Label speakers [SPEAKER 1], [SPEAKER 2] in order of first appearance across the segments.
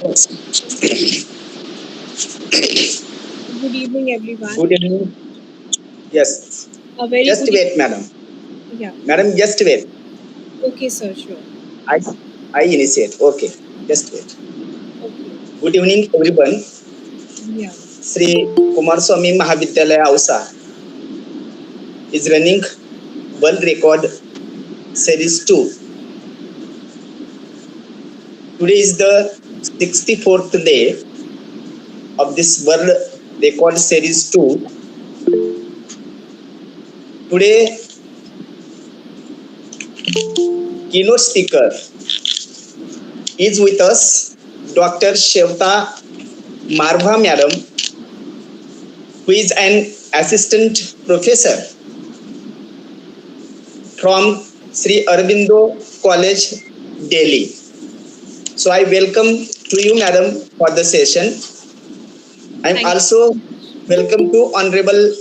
[SPEAKER 1] Good evening, everyone.
[SPEAKER 2] Good evening. Yes.
[SPEAKER 1] A very
[SPEAKER 2] Just
[SPEAKER 1] good
[SPEAKER 2] wait, madam.
[SPEAKER 1] Yeah.
[SPEAKER 2] Madam, just wait.
[SPEAKER 1] Okay, sir. Sure.
[SPEAKER 2] I, I initiate. Okay. Just wait.
[SPEAKER 1] Okay.
[SPEAKER 2] Good evening, everyone.
[SPEAKER 1] Yeah.
[SPEAKER 2] Shri Kumarswami Mahavidyalaya Ausa is running World Record Series 2. Today is the 64th day of this World Record Series 2. Today, keynote speaker is with us, Dr. Shevata Marwa Madam, who is an assistant professor from Shri Aurobindo College, Delhi. So I welcome to you, madam, for the session. I am also welcome to Honorable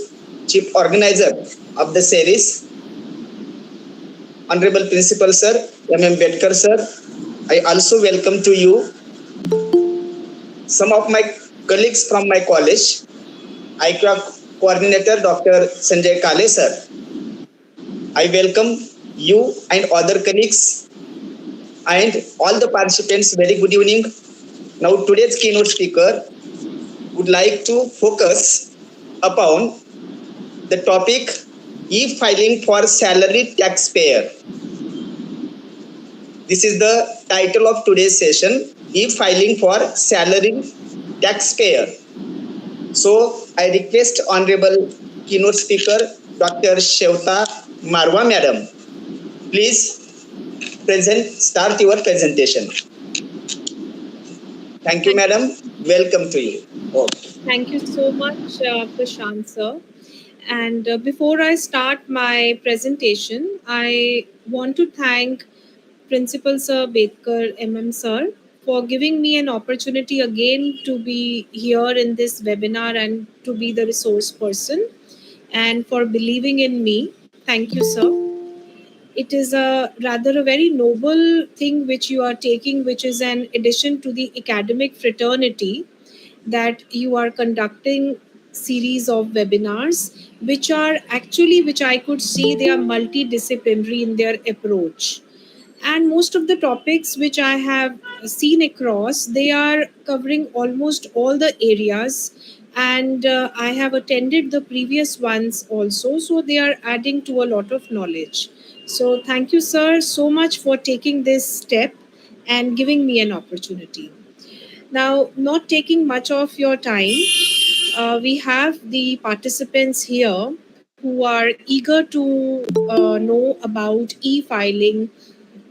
[SPEAKER 2] Chief Organizer of the series, Honorable Principal Sir, M.M. Bedkar Sir. I also welcome to you some of my colleagues from my college, IQA Coordinator Dr. Sanjay Kale Sir. I welcome you and other colleagues and all the participants. Very good evening. Now today's keynote speaker would like to focus upon the topic e-filing for salaried taxpayer. This is the title of today's session, e-filing for salaried taxpayer. So I request Honorable keynote speaker Dr. Shevata Marwa Madam, please start your presentation. Thank you, madam. Welcome to you.
[SPEAKER 1] Okay. Thank you so much, Prashant sir. And before I start my presentation, I want to thank Principal Sir Bedkar MM Sir for giving me an opportunity again to be here in this webinar and to be the resource person, and for believing in me. Thank you, sir. It is a rather a very noble thing which you are taking, which is an addition to the academic fraternity, that you are conducting series of webinars which I could see they are multidisciplinary in their approach. And most of the topics which I have seen across, they are covering almost all the areas, and I have attended the previous ones also, so they are adding to a lot of knowledge. So thank you, sir, so much for taking this step and giving me an opportunity. Now, not taking much of your time, we have the participants here who are eager to know about e-filing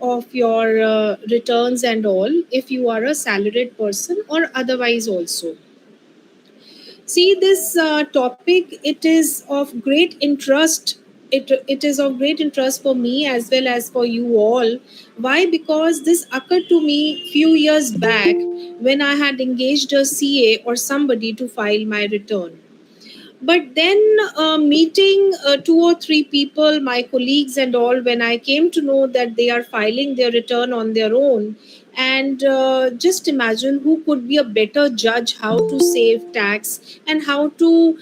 [SPEAKER 1] of your returns and all, if you are a salaried person or otherwise also. See, this topic, it is of great interest. It is of great interest for me as well as for you all. Why? Because this occurred to me few years back when I had engaged a CA or somebody to file my return. But then, meeting two or three people, my colleagues and all, when I came to know that they are filing their return on their own, and just imagine who could be a better judge how to save tax and how to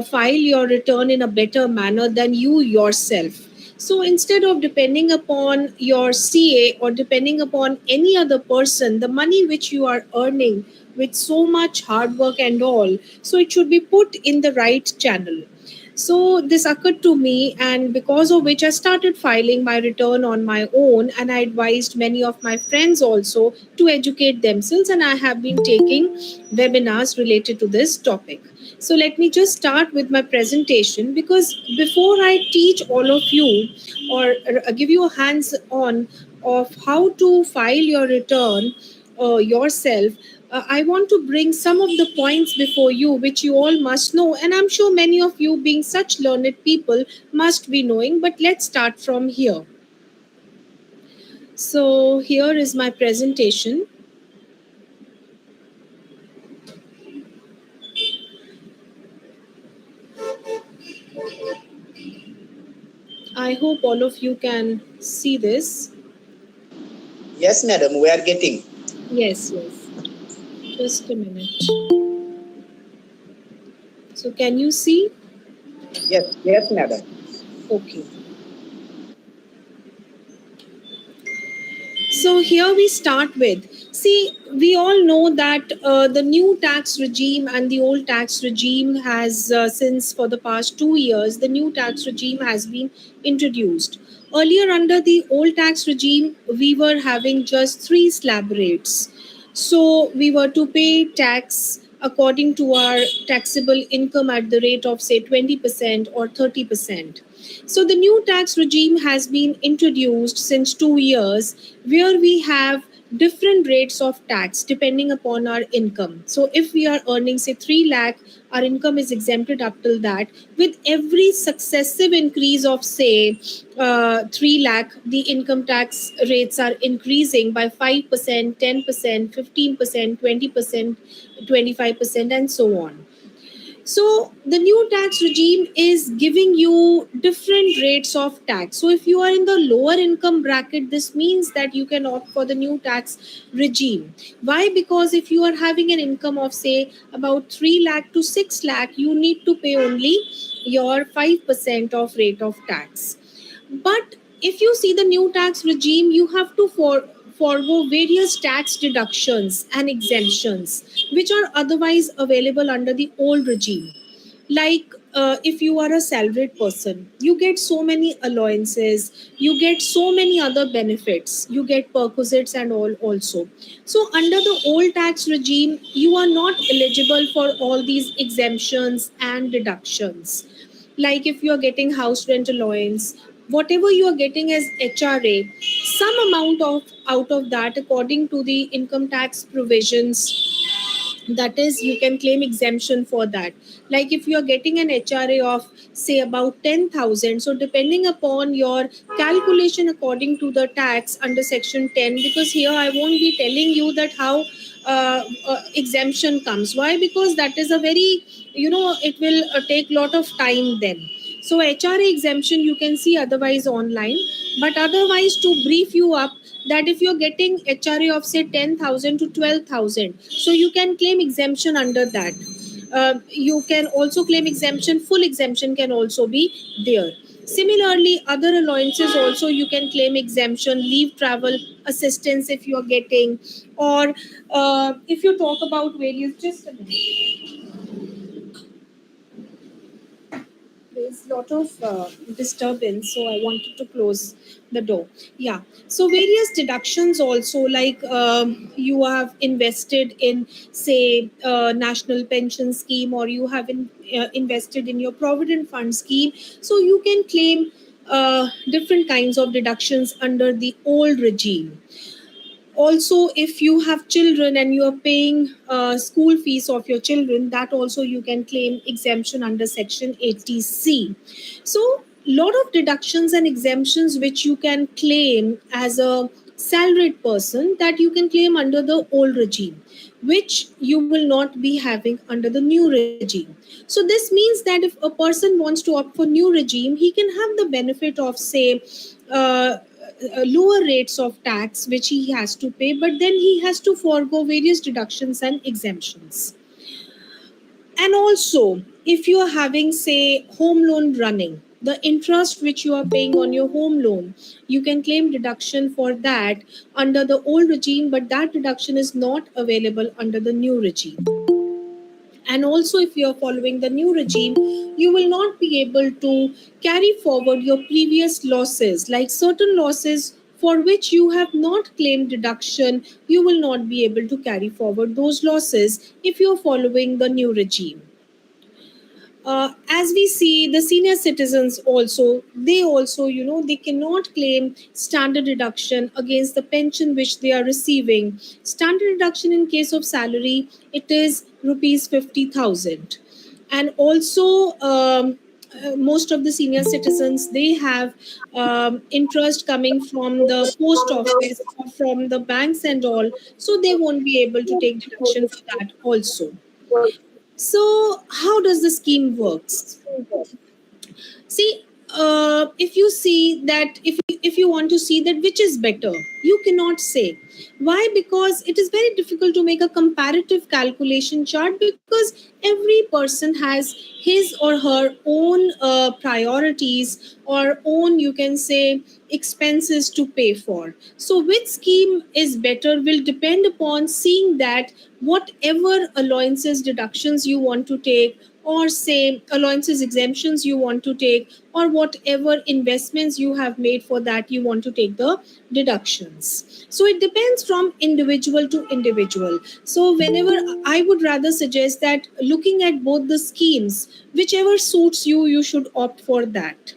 [SPEAKER 1] file your return in a better manner than you yourself. So instead of depending upon your CA or depending upon any other person, the money which you are earning with so much hard work and all, so it should be put in the right channel. So this occurred to me, and because of which I started filing my return on my own, and I advised many of my friends also to educate themselves, and I have been taking webinars related to this topic. So let me just start with my presentation, because before I teach all of you or give you a hands on of how to file your return yourself, I want to bring some of the points before you which you all must know, and I'm sure many of you, being such learned people, must be knowing. But let's start from here. So here is my presentation. I hope all of you can see this.
[SPEAKER 2] Yes, madam, we are getting.
[SPEAKER 1] Yes. Just a minute. So can you see?
[SPEAKER 2] Yes, yes, madam.
[SPEAKER 1] Okay. So here we start with, see, we all know that the new tax regime and the old tax regime has, since for the past 2 years, the new tax regime has been introduced. Earlier, under the old tax regime, we were having just three slab rates. So we were to pay tax according to our taxable income at the rate of, say, 20% or 30%. So the new tax regime has been introduced since 2 years, where we have different rates of tax depending upon our income. So if we are earning, say, 3 lakh, our income is exempted up till that. With every successive increase of, say, 3 lakh, the income tax rates are increasing by 5%, 10%, 15%, 20%, 25%, and so on. So the new tax regime is giving you different rates of tax. So if you are in the lower income bracket, this means that you can opt for the new tax regime. Why? Because if you are having an income of, say, about 3 lakh to 6 lakh, you need to pay only your 5% of rate of tax. But if you see the new tax regime, you have to forego various tax deductions and exemptions which are otherwise available under the old regime. Like, if you are a salaried person, you get so many allowances, you get so many other benefits, you get perquisites and all also. So under the old tax regime, you are not eligible for all these exemptions and deductions. Like if you are getting house rent allowance, whatever you are getting as HRA, some amount of out of that, according to the income tax provisions, that is, you can claim exemption for that. Like if you are getting an HRA of, say, about 10,000, so depending upon your calculation according to the tax under section 10, because here I won't be telling you that how exemption comes. Why? Because that is a very, it will take lot of time then. So HRA exemption you can see otherwise online, but otherwise, to brief you up, that if you're getting HRA of, say, 10,000 to 12,000, so you can claim exemption under that. You can also claim exemption, full exemption can also be there. Similarly, other allowances also you can claim exemption, leave travel assistance if you are getting, or if you talk about various, just a minute. There's a lot of disturbance, so I wanted to close the door. Yeah. So various deductions also, like you have invested in, say, national pension scheme, or you have invested in your provident fund scheme, so you can claim different kinds of deductions under the old regime. Also, if you have children and you are paying school fees of your children, that also you can claim exemption under section 80C. So lot of deductions and exemptions which you can claim as a salaried person, that you can claim under the old regime, which you will not be having under the new regime. So this means that if a person wants to opt for new regime, he can have the benefit of, say, uh, lower rates of tax which he has to pay, but then he has to forego various deductions and exemptions. And also, if you are having, say, home loan running, the interest which you are paying on your home loan, you can claim deduction for that under the old regime, but that deduction is not available under the new regime. And also, if you are following the new regime, you will not be able to carry forward your previous losses, like certain losses for which you have not claimed deduction, you will not be able to carry forward those losses if you are following the new regime. As we see, the senior citizens also, they also, they cannot claim standard deduction against the pension which they are receiving. Standard deduction in case of salary, it is rupees 50,000. And also, most of the senior citizens, they have interest coming from the post office or from the banks and all, so they won't be able to take deduction for that also. So how does the scheme works? See, if you see that, if you want to see that which is better, you cannot say. Why? Because it is very difficult to make a comparative calculation chart, because every person has his or her own priorities, or own, you can say, expenses to pay for. So which scheme is better will depend upon seeing that whatever allowances, deductions you want to take, or say allowances, exemptions you want to take, or whatever investments you have made for that, you want to take the deductions. So it depends from individual to individual. So whenever, I would rather suggest that looking at both the schemes, whichever suits you, you should opt for that.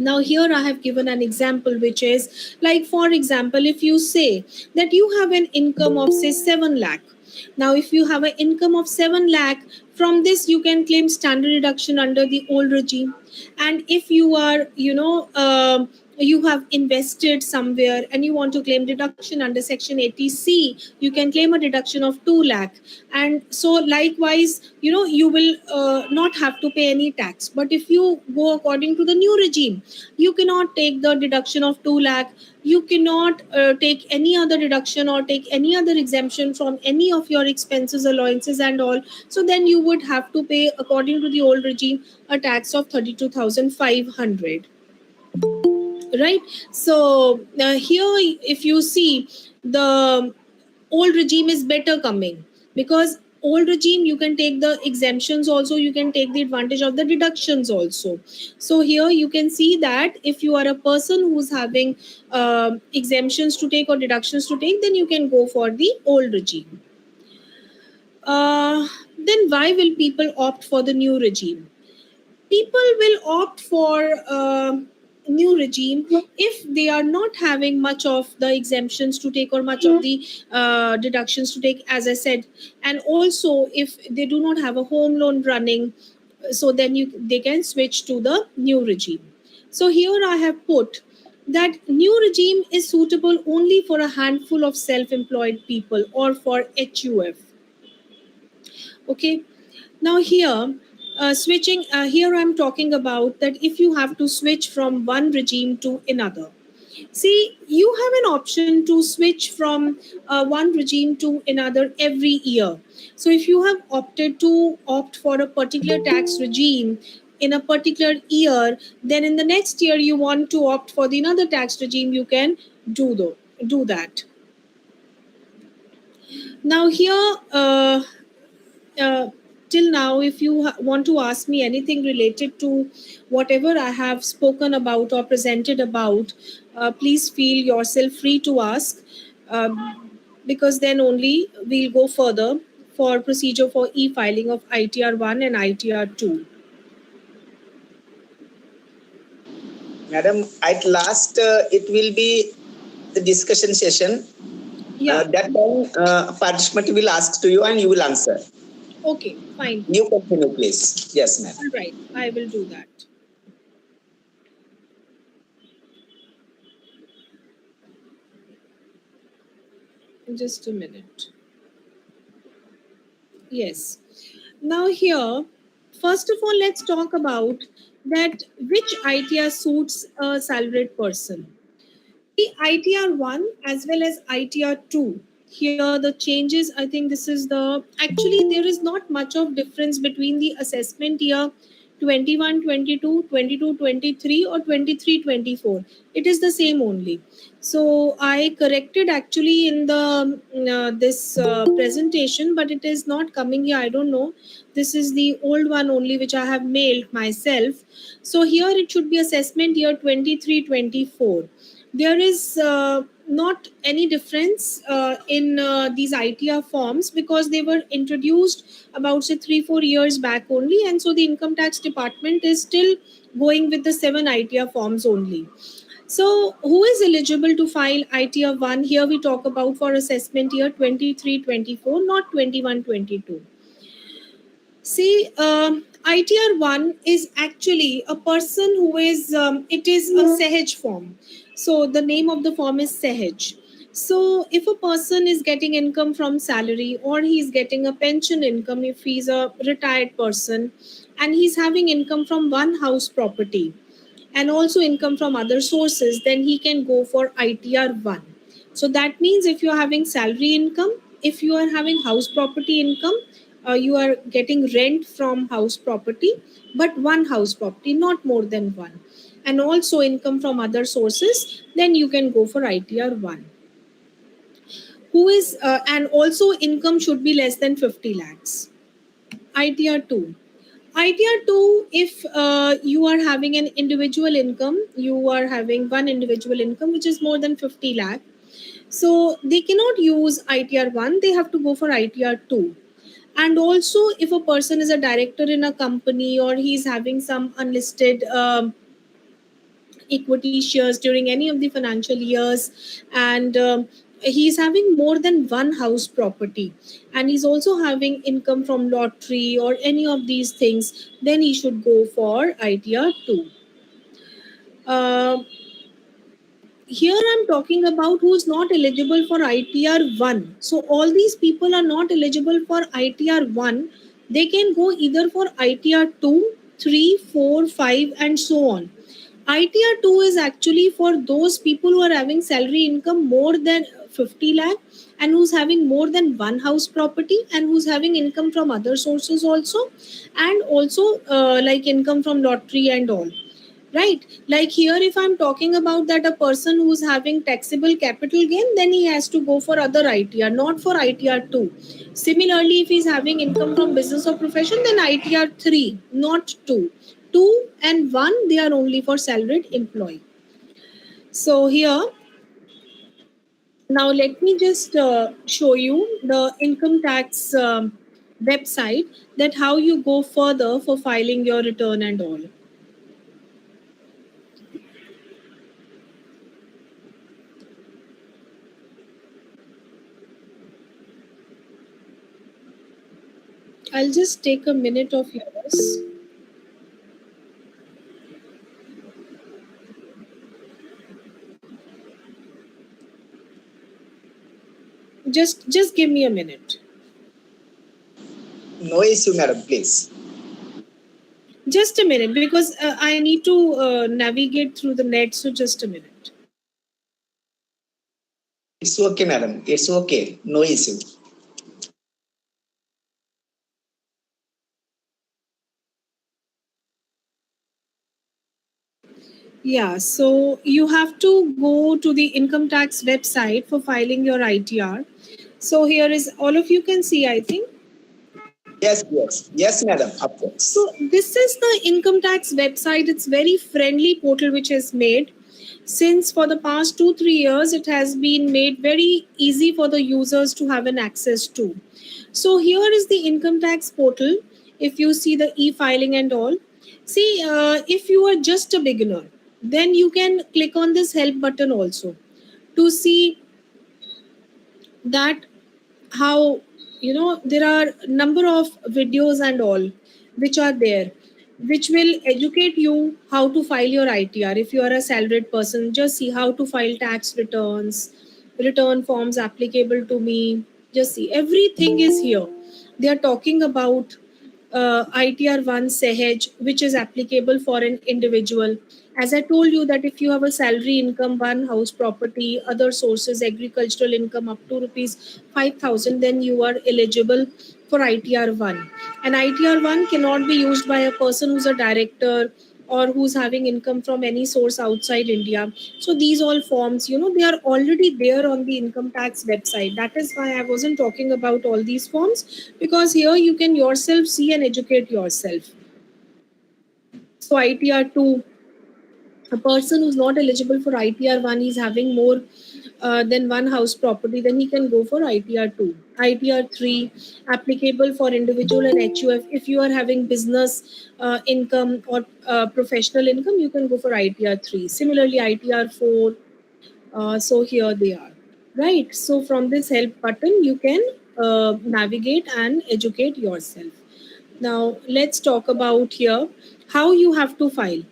[SPEAKER 1] Now here I have given an example, which is like, for example, if you say that you have an income of say 7 lakh. Now if you have an income of 7 lakh, from this you can claim standard deduction under the old regime. And if you are, you have invested somewhere and you want to claim deduction under section 80C, you can claim a deduction of 2 lakh. And so likewise, you will not have to pay any tax. But if you go according to the new regime, you cannot take the deduction of 2 lakh. You cannot take any other deduction or take any other exemption from any of your expenses, allowances and all. So then you would have to pay, according to the old regime, a tax of 32,500, right? So here, if you see, the old regime is better coming, because old regime you can take the exemptions also, you can take the advantage of the deductions also. So here you can see that if you are a person who's having exemptions to take or deductions to take, then you can go for the old regime. Then why will people opt for the new regime? People will opt for new regime if they are not having much of the exemptions to take or much of the deductions to take, as I said. And also if they do not have a home loan running, so then they can switch to the new regime. So here I have put that new regime is suitable only for a handful of self-employed people or for HUF. Okay. Now here, switching, here I'm talking about that if you have to switch from one regime to another. See, you have an option to switch from one regime to another every year. So if you have opted to opt for a particular tax regime in a particular year, then in the next year you want to opt for the another tax regime, you can do that. Now here, uh, till now, if you want to ask me anything related to whatever I have spoken about or presented about, please feel yourself free to ask, because then only we'll go further for procedure for e-filing of ITR 1 and ITR 2.
[SPEAKER 2] Madam, at last it will be the discussion session.
[SPEAKER 1] Yeah,
[SPEAKER 2] That time participant will ask to you and you will answer.
[SPEAKER 1] okay, fine.
[SPEAKER 2] You continue, please. Yes, ma'am.
[SPEAKER 1] All right, I will do that. Just a minute. Yes. Now here, first of all, let's talk about that which ITR suits a salaried person. The ITR 1 as well as ITR 2. Here the changes, I think this is the, actually there is not much of difference between the assessment year 21, 22, 22, 23 or 23, 24. It is the same only. So I corrected actually in the this presentation, but it is not coming here. I don't know. This is the old one only which I have mailed myself. So here it should be assessment year 23, 24. There is not any difference in these ITR forms, because they were introduced about say 3-4 years back only, and so the income tax department is still going with the 7 ITR forms only. So who is eligible to file ITR 1? Here we talk about for assessment year 23, 24, not 21, 22. See, ITR 1 is actually a person who is, it is a Sehaj form. So the name of the form is Sehaj. So if a person is getting income from salary, or he's getting a pension income if he's a retired person, and he's having income from one house property and also income from other sources, then he can go for ITR 1. So that means if you are having salary income, if you are having house property income, you are getting rent from house property, but one house property, not more than one, and also income from other sources, then you can go for ITR 1. Who is And also income should be less than 50 lakhs. ITR 2. ITR 2, if you are having an individual income, you are having one individual income which is more than 50 lakh. So they cannot use ITR 1, they have to go for ITR 2. And also, if a person is a director in a company, or he's having some unlisted equity shares during any of the financial years, and he's having more than one house property, and he's also having income from lottery or any of these things, then he should go for ITR 2. uh, Here I'm talking about who's not eligible for ITR 1. So all these people are not eligible for ITR 1. They can go either for ITR 2, 3, 4, 5, and so on. ITR 2 is actually for those people who are having salary income more than 50 lakh, and who's having more than one house property, and who's having income from other sources also, and also like income from lottery and all. Right, like here if I'm talking about that a person who's having taxable capital gain, then he has to go for other ITR, not for ITR 2. Similarly, if he's having income from business or profession, then ITR 3, not 2. 2 and 1, they are only for salaried employee. So here, now let me just show you the income tax website, that how you go further for filing your return and all. I'll just take a minute of yours. Just give me a minute.
[SPEAKER 2] No issue, madam, please.
[SPEAKER 1] Just a minute, because I need to navigate through the net. So just a minute.
[SPEAKER 2] It's okay, madam. It's okay. No issue.
[SPEAKER 1] Yeah, so you have to go to the income tax website for filing your ITR. So here is, all of you can see, I think.
[SPEAKER 2] Yes, yes. Yes, madam. Of course.
[SPEAKER 1] So this is the income tax website. It's very friendly portal which is made. Since for the past 2-3 years, it has been made very easy for the users to have an access to. So here is the income tax portal. If you see the e-filing and all, see if you are just a beginner, then you can click on this help button also to see that how, there are number of videos and all which are there, which will educate you how to file your ITR. If you are a salaried person, just see how to file tax returns, return forms applicable to me. Just see, everything is here. They are talking about ITR 1 Sehaj, which is applicable for an individual. As I told you, that if you have a salary income, one house property, other sources, agricultural income up to rupees 5,000, then you are eligible for ITR 1. And ITR 1 cannot be used by a person who's a director or who's having income from any source outside India. So these all forms, they are already there on the income tax website. That is why I wasn't talking about all these forms, because here you can yourself see and educate yourself. So ITR 2, a person who's not eligible for ITR 1 is having more than one house property, then he can go for ITR 2. ITR 3, applicable for individual and HUF. If you are having business income or professional income, you can go for ITR 3. Similarly, ITR 4. So here they are. Right. So from this help button, you can navigate and educate yourself. Now, let's talk about here how you have to file.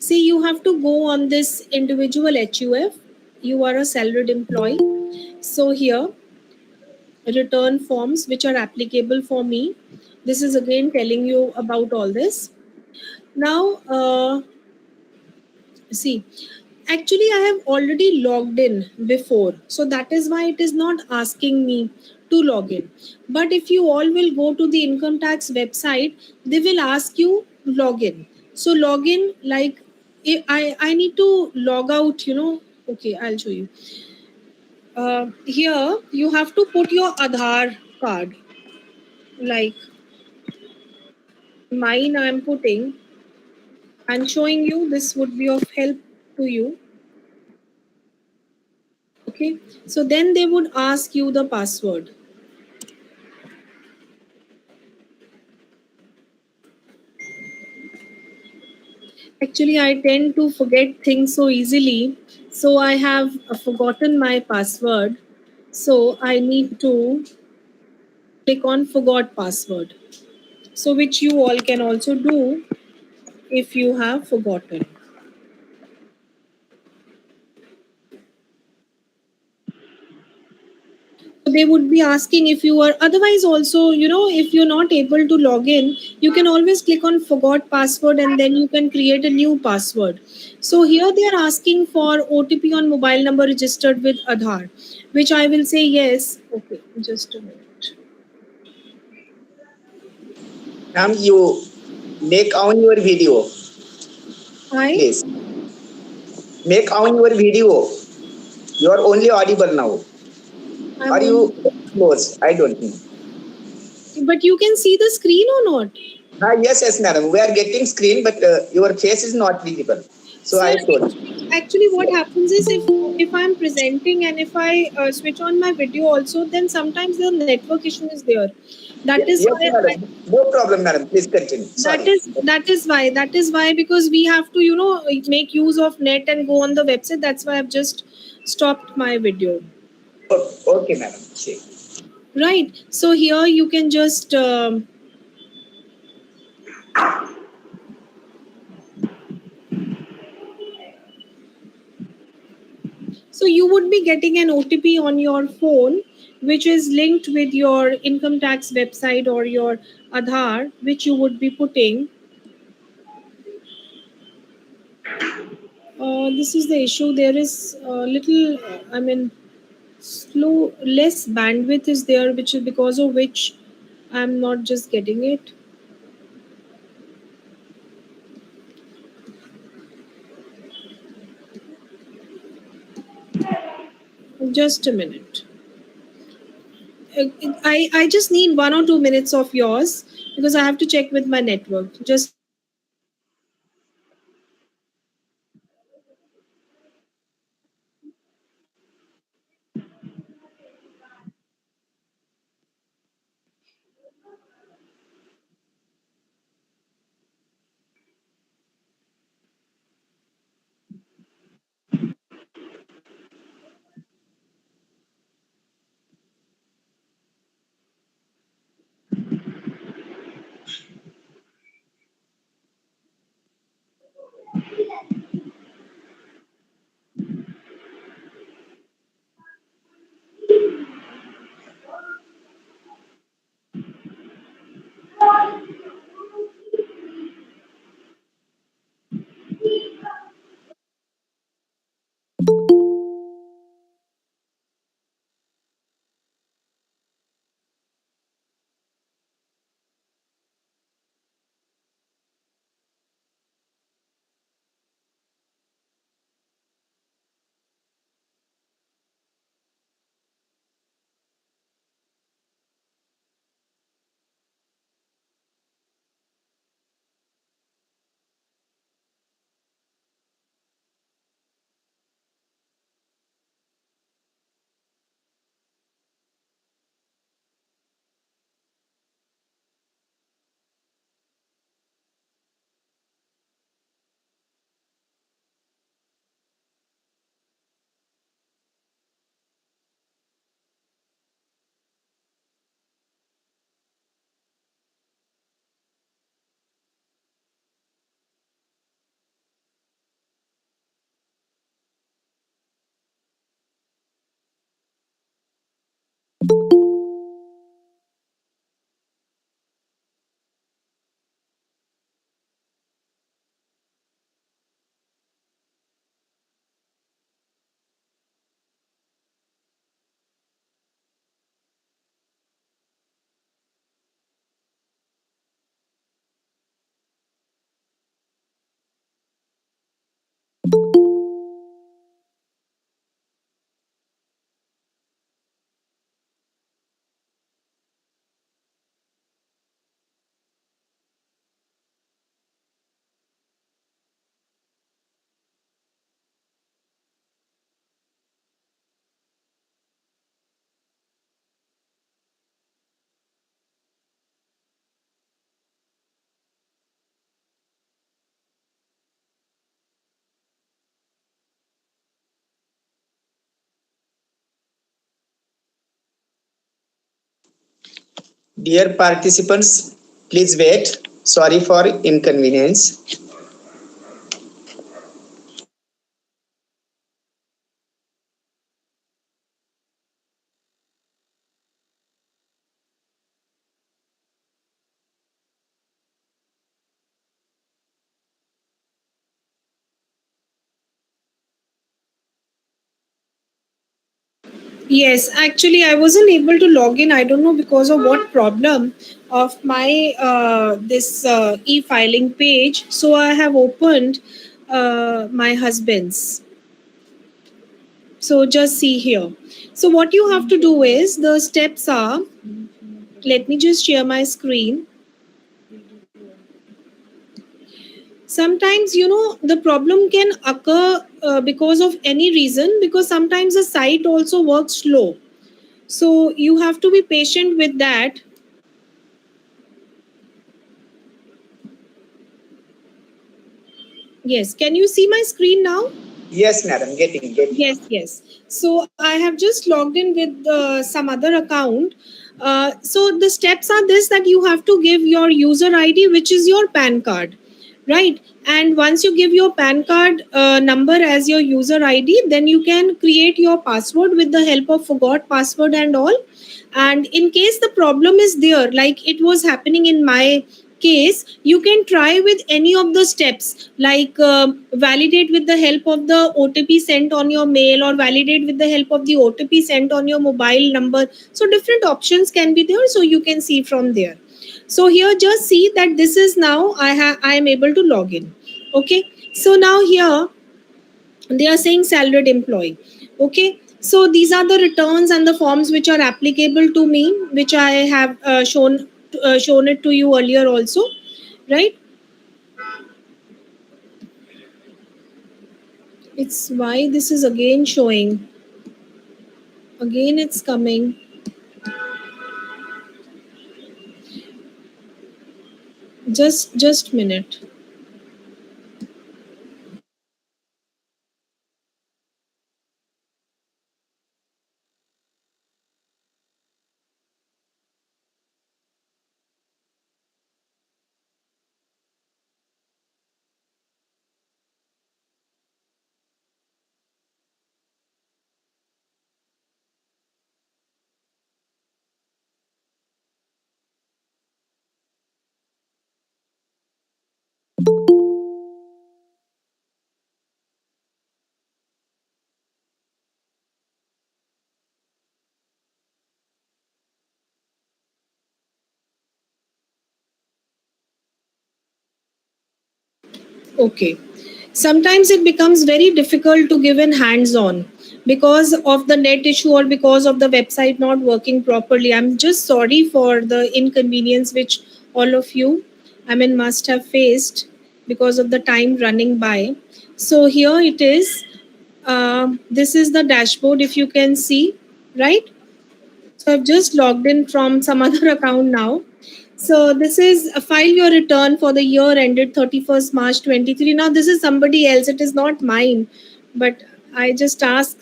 [SPEAKER 1] See, you have to go on this individual HUF. you are a salaried employee. So here, return forms which are applicable for me. This is again telling you about all this. Now, see, actually, I have already logged in before, so that is why it is not asking me to log in. But if you all will go to the income tax website, they will ask you login. So login, like I need to log out. Okay, I'll show you. Here you have to put your Aadhaar card. Like mine, I'm putting and showing you. This would be of help to you. Okay, so then they would ask you the password. Actually, I tend to forget things so easily, so I have forgotten my password. So I need to click on forgot password. So which you all can also do if you have forgotten. So they would be asking if you are otherwise also, if you're not able to log in, you can always click on forgot password and then you can create a new password. So here they are asking for OTP on mobile number registered with Aadhaar, which I will say yes. Okay, just a minute.
[SPEAKER 2] Ma'am, you make on your video,
[SPEAKER 1] I
[SPEAKER 2] please. Make on your video. You are only audible now.
[SPEAKER 1] I'm
[SPEAKER 2] Are
[SPEAKER 1] on,
[SPEAKER 2] you close? I don't know.
[SPEAKER 1] but you can see the screen or not?
[SPEAKER 2] Yes, yes, madam. We are getting screen, but your face is not visible. So
[SPEAKER 1] Sir,
[SPEAKER 2] I told.
[SPEAKER 1] actually, what happens is if I'm presenting and if I switch on my video also, then sometimes the network issue is there. That is
[SPEAKER 2] Yes,
[SPEAKER 1] why
[SPEAKER 2] madam. No problem, madam. Please continue.
[SPEAKER 1] that
[SPEAKER 2] Sorry.
[SPEAKER 1] is why because we have to make use of net and go on the website. That's why I've just stopped my video.
[SPEAKER 2] Okay, madam. Okay.
[SPEAKER 1] Right. So here you can just so you would be getting an OTP on your phone, which is linked with your income tax website or your Aadhaar, which you would be putting. This is the issue. There is little, slow, less bandwidth is there, which is because of which I'm not just getting it. Just a minute. I just need 1 or 2 minutes of yours because I have to check with my network. Just
[SPEAKER 2] Dear participants, please wait. Sorry for inconvenience.
[SPEAKER 1] Yes, actually, I wasn't able to log in. I don't know because of what problem of my this e-filing page. So I have opened my husband's. So just see here. So what you have to do is the steps are. Let me just share my screen. Sometimes the problem can occur because of any reason, because sometimes the site also works slow. So you have to be patient with that. Yes, can you see my screen now?
[SPEAKER 2] Yes, madam, getting.
[SPEAKER 1] Yes, yes. So I have just logged in with some other account. So the steps are this, that you have to give your user ID, which is your PAN card, right? And once you give your PAN card number as your user ID, then you can create your password with the help of forgot password and all. And in case the problem is there, like it was happening in my case, you can try with any of the steps, like validate with the help of the OTP sent on your mail, or validate with the help of the OTP sent on your mobile number. So different options can be there, so you can see from there. So here just see that this is now I am able to log in. Okay, so now here they are saying salaried employee. Okay, so these are the returns and the forms which are applicable to me, which I have shown it to you earlier also, right? It's why this is again showing, again it's coming. Just minute. Okay. Sometimes it becomes very difficult to give in hands on because of the net issue or because of the website not working properly. I'm just sorry for the inconvenience which all of you, I mean, must have faced because of the time running by. So here it is. This is the dashboard, if you can see, right? So I've just logged in from some other account now. So this is file your return for the year ended 31st March 23. Now this is somebody else. It is not mine, but I just ask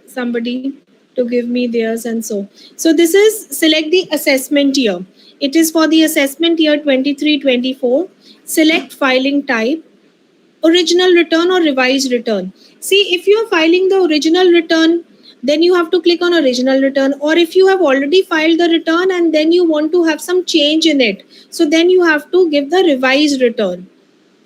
[SPEAKER 1] somebody to give me theirs and so. So this is select the assessment year. It is for the assessment year 23-24. Select filing type, original return or revised return. See, if you are filing the original return, then you have to click on original return, or if you have already filed the return and then you want to have some change in it, so then you have to give the revised return.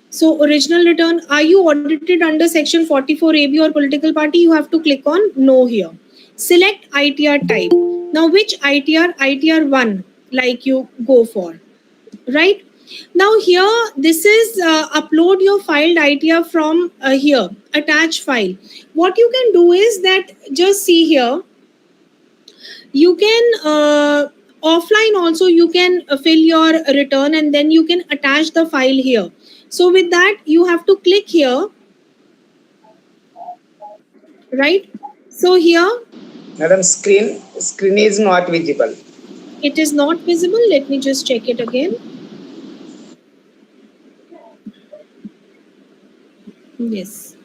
[SPEAKER 1] So original return, are you audited under section 44AB or political party? You have to click on no here. Select ITR type. Now which ITR? ITR 1 like you go for, right? Now here this is upload your filed ITR from here, attach file. What you can do is that, just see here, you can offline also you can fill your return and then you can attach the file here. So with that you have to click here, right? So here
[SPEAKER 2] Madam, screen is not visible.
[SPEAKER 1] it is not visible. Let me just check it again. Yes.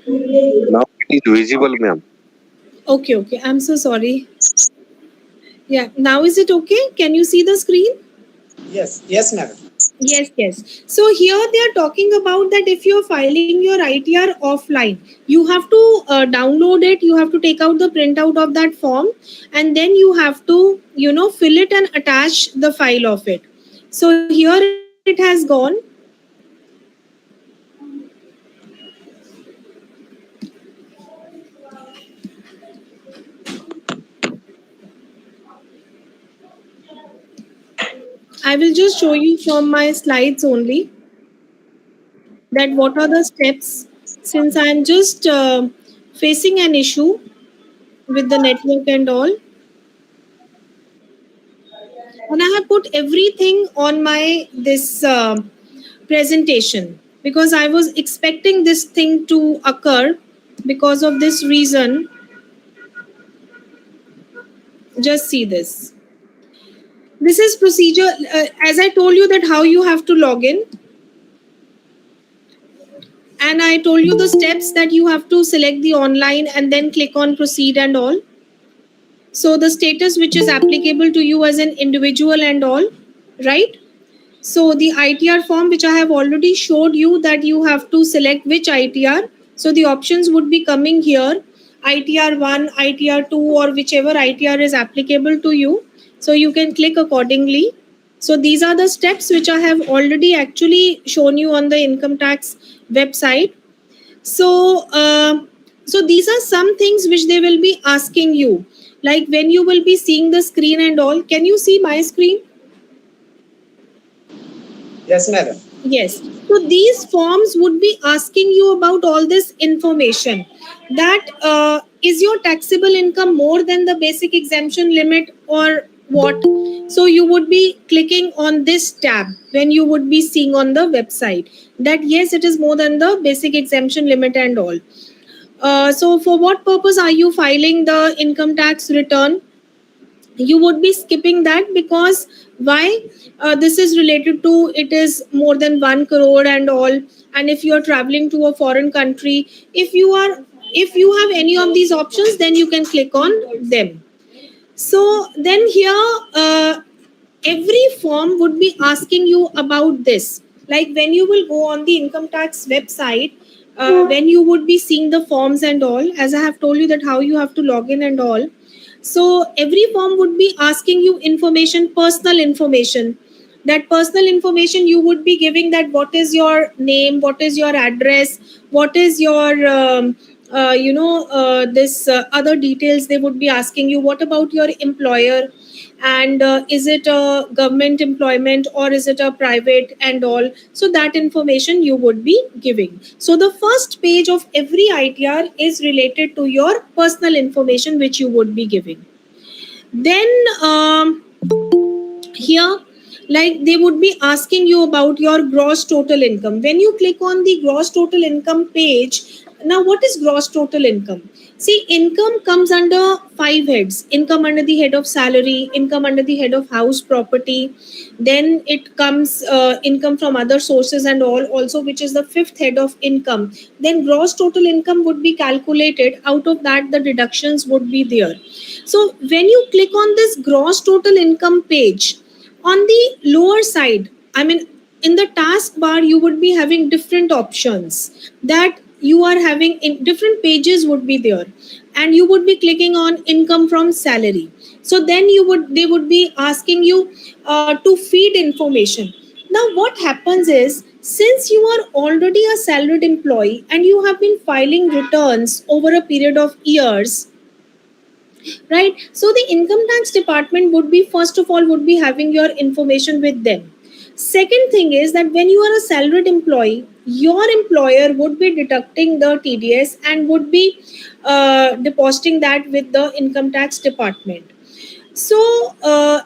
[SPEAKER 2] Now
[SPEAKER 3] is visible, ma'am.
[SPEAKER 1] Okay, okay. I'm so sorry. Yeah. Now is it okay? Can you see the screen?
[SPEAKER 2] Yes, yes, madam.
[SPEAKER 1] Yes, yes. So here they are talking about that if you're filing your ITR offline, you have to download it, you have to take out the printout of that form, and then you have to, fill it and attach the file of it. So here it has gone. I will just show you from my slides only that what are the steps, since I'm just facing an issue with the network and all, and I have put everything on my this presentation because I was expecting this thing to occur. Because of this reason, just see this. This is procedure, as I told you that how you have to log in, and I told you the steps that you have to select the online and then click on proceed and all. So the status which is applicable to you as an individual and all, right? So the ITR form which I have already showed you that you have to select which ITR. So the options would be coming here, ITR 1, ITR 2, or whichever ITR is applicable to you. So you can click accordingly. So these are the steps which I have already actually shown you on the income tax website. So, so these are some things which they will be asking you. Like when you will be seeing the screen and all, can you see my screen?
[SPEAKER 2] Yes, madam.
[SPEAKER 1] Yes. So these forms would be asking you about all this information. That is your taxable income more than the basic exemption limit or what? So you would be clicking on this tab when you would be seeing on the website that yes, it is more than the basic exemption limit and all. So for what purpose are you filing the income tax return? You would be skipping that because why? This is related to it is more than 1 crore and all. And if you are traveling to a foreign country, if you have any of these options, then you can click on them. So then here, every form would be asking you about this. Like when you will go on the income tax website, when you would be seeing the forms and all, as I have told you that how you have to log in and all. So every form would be asking you information, personal information. That personal information you would be giving that what is your name, what is your address, what is your this other details they would be asking you. What about your employer, and is it a government employment or is it a private and all. So that information you would be giving. So the first page of every ITR is related to your personal information which you would be giving. Then here, like they would be asking you about your gross total income. When you click on the gross total income page, now what is gross total income? See, income comes under 5 heads: income under the head of salary, income under the head of house property, then it comes income from other sources and all also, which is the fifth head of income. Then gross total income would be calculated. Out of that, the deductions would be there. So when you click on this gross total income page, on the lower side, I mean, in the taskbar you would be having different options that you are having in different pages would be there, and you would be clicking on income from salary. So then they would be asking you to feed information. Now what happens is, since you are already a salaried employee and you have been filing returns over a period of years, right? So the income tax department would be, first of all, would be having your information with them. Second thing is that when you are a salaried employee, your employer would be deducting the TDS and would be depositing that with the income tax department. So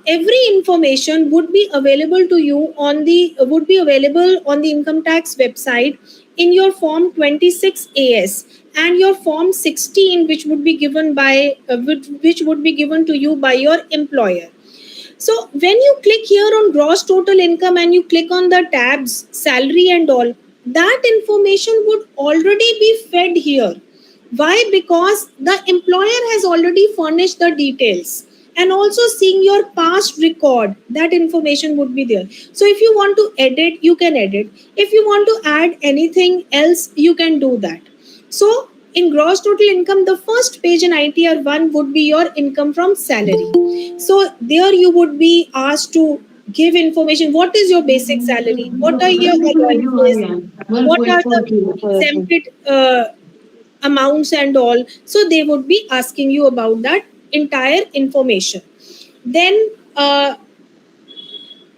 [SPEAKER 1] every information would be available to you on the would be available on the income tax website in your form 26 AS and your form 16, which would be given by which would be given to you by your employer. So when you click here on gross total income and you click on the tabs salary and all, that information would already be fed here. Why? Because the employer has already furnished the details, and also seeing your past record, that information would be there. So if you want to edit, you can edit. If you want to add anything else, you can do that. So in gross total income, the first page in ITR 1 would be your income from salary. So there you would be asked to give information. What is your basic salary? What are your allowances? What are the exempted amounts and all? So they would be asking you about that entire information. Then at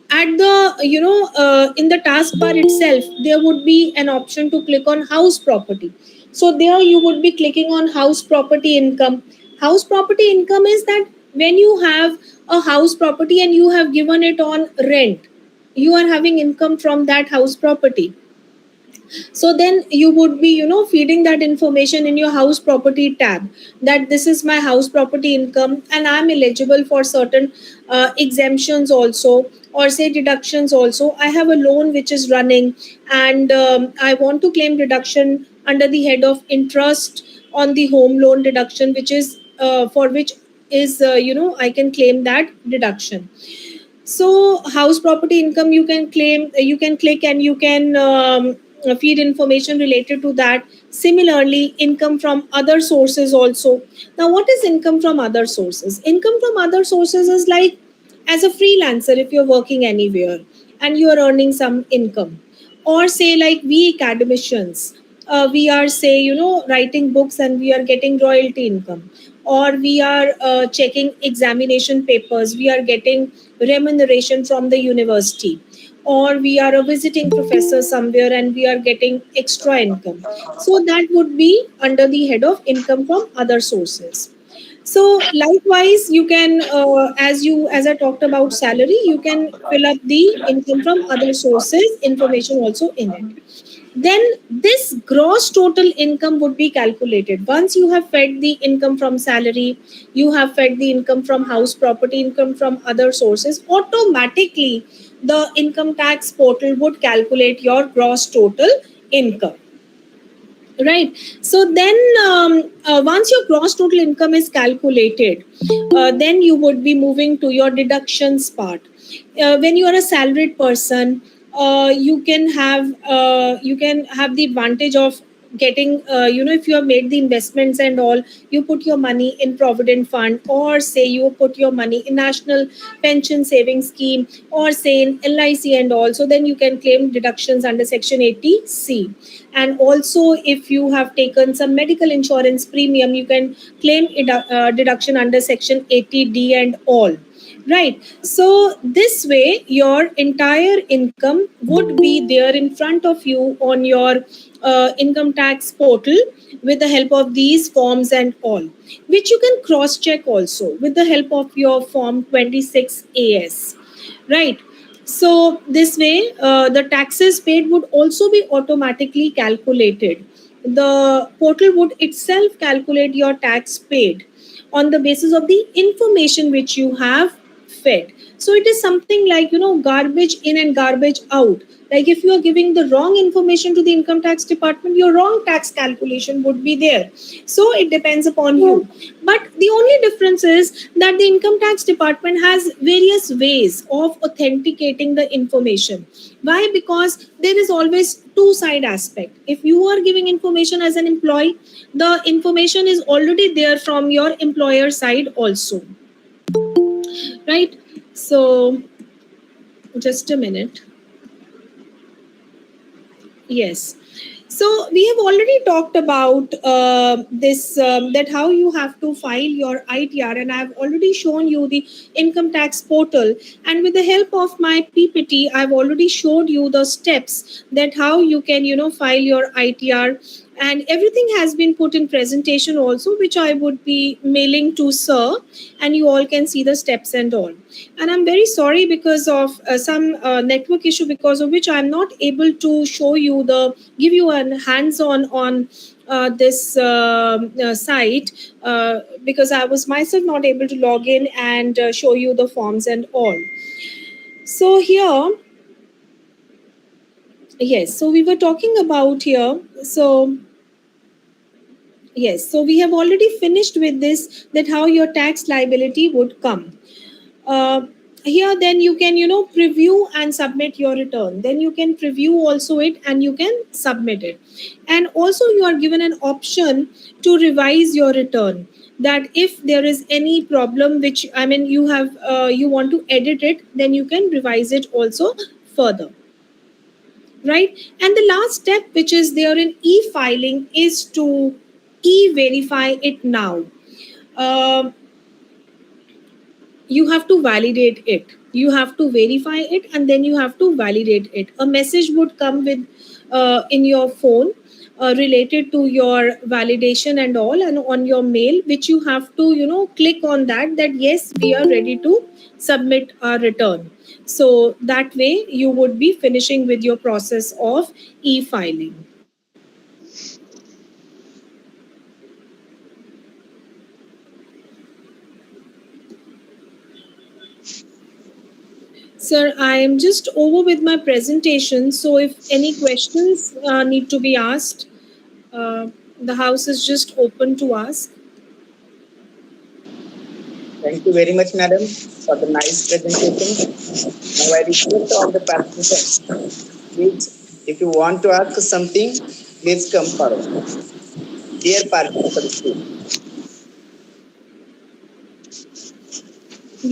[SPEAKER 1] the in the taskbar itself, there would be an option to click on house property. So there you would be clicking on house property income. House property income is that when you have a house property and you have given it on rent, you are having income from that house property. So then you would be feeding that information in your house property tab, that this is my house property income and I'm eligible for certain exemptions also, or say deductions also. I have a loan which is running, and I want to claim deduction under the head of interest on the home loan deduction, which is for which is I can claim that deduction. So house property income you can claim, you can click and you can feed information related to that. Similarly, income from other sources also. Now what is income from other sources? Income from other sources is like, as a freelancer, if you're working anywhere and you're earning some income, or say like we academicians, we are say writing books and we are getting royalty income, or we are checking examination papers, we are getting remuneration from the university, or we are a visiting professor somewhere and we are getting extra income. So that would be under the head of income from other sources. So likewise, you can, as I talked about salary, you can fill up the income from other sources information also in it. Then this gross total income would be calculated. Once you have fed the income from salary, you have fed the income from house property, income from other sources, automatically the income tax portal would calculate your gross total income. Right. So then, once your gross total income is calculated, then you would be moving to your deductions part. When you are a salaried person, you can have the advantage of getting if you have made the investments and all, you put your money in provident fund, or say you put your money in national pension savings scheme, or say in LIC and all. So then you can claim deductions under section 80C. And also if you have taken some medical insurance premium, you can claim deduction under section 80D and all. Right. So this way, your entire income would be there in front of you on your income tax portal, with the help of these forms and all, which you can cross check also with the help of your form 26AS. Right. So this way, the taxes paid would also be automatically calculated. The portal would itself calculate your tax paid on the basis of the information which you have fed. So it is something like garbage in and garbage out. Like if you are giving the wrong information to the income tax department, your wrong tax calculation would be there. So it depends upon you. But the only difference is that the income tax department has various ways of authenticating the information. Why? Because there is always two side aspect. If you are giving information as an employee, the information is already there from your employer side also. Right. So just a minute. Yes. So we have already talked about this, that how you have to file your ITR, and I have already shown you the income tax portal. And with the help of my PPT, I've already showed you the steps that how you can file your ITR, and everything has been put in presentation also, which I would be mailing to sir, and you all can see the steps and all. And I'm very sorry because of some network issue, because of which I'm not able to show you the give you a hands on this site, because I was myself not able to log in and show you the forms and all. So here, yes, so we were talking about here. So Yes, so we have already finished with this, that how your tax liability would come. Uh, Here then you can preview and submit your return. Then you can preview also it and you can submit it. And also you are given an option to revise your return, that if there is any problem which you have you want to edit it, then you can revise it also further, right? And the last step which is there in e-filing is to e-verify it now. Um you have to validate it, you have to verify it, and then you have to validate it. A message would come with in your phone related to your validation and all, and on your mail, which you have to click on that yes, we are ready to submit our return. So that way you would be finishing with your process of e-filing. Sir, I am just over with my presentation. So, if any questions need to be asked, the house is just open to ask.
[SPEAKER 2] Thank you very much, madam, for the nice presentation. Now I request all the participants, please, if you want to ask something, please come forward. Dear participants, please.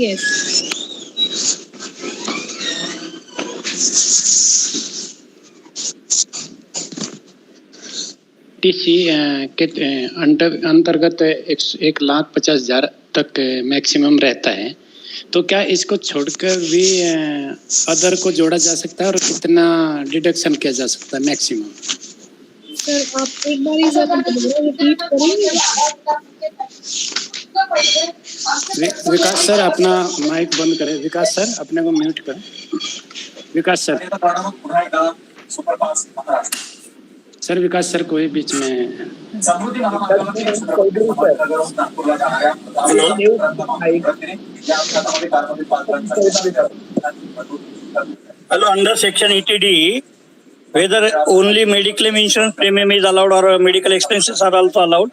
[SPEAKER 1] Yes.
[SPEAKER 3] TC के अंतर्गत 1,50,000 तक maximum रहता है, तो क्या इसको छोड़कर भी अदर को जोड़ा जा सकता है और कितना डिडक्शन किया जा सकता है मैक्सिमम?
[SPEAKER 1] सर, आप एक बार ही जरा दोबारा रिपीट करेंगे?
[SPEAKER 3] विकास सर, अपना माइक बंद करें. विकास सर, अपने को म्यूट करें. विकास सर. सर, विकास सर कोई बीच में.
[SPEAKER 4] Hello, under section ETD, whether only medical insurance premium is allowed or medical expenses are also allowed?